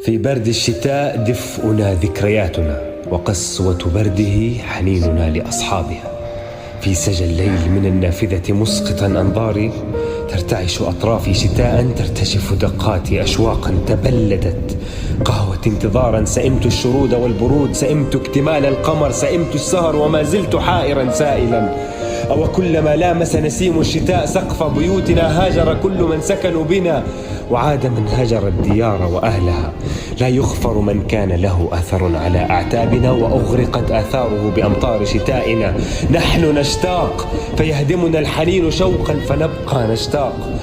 في برد الشتاء دفئنا ذكرياتنا، وقسوة برده حنيننا لأصحابها. في سجى الليل من النافذة مسقطا أنظاري، ترتعش أطرافي شتاء، ترتجف دقاتي أشواقا تبلدت. قهوة انتظارا، سئمت الشرود والبرود، سئمت اكتمال القمر، سئمت السهر وما زلت حائرا سائلا. أو كلما لامس نسيم الشتاء سقف بيوتنا هاجر كل من سكنوا بنا، وعاد من هجر الديار وأهلها. لا يغفر من كان له أثر على أعتابنا، وأغرقت آثاره بأمطار شتائنا. نحن نشتاق فيهدمنا الحنين شوقا، فنبقى نشتاق.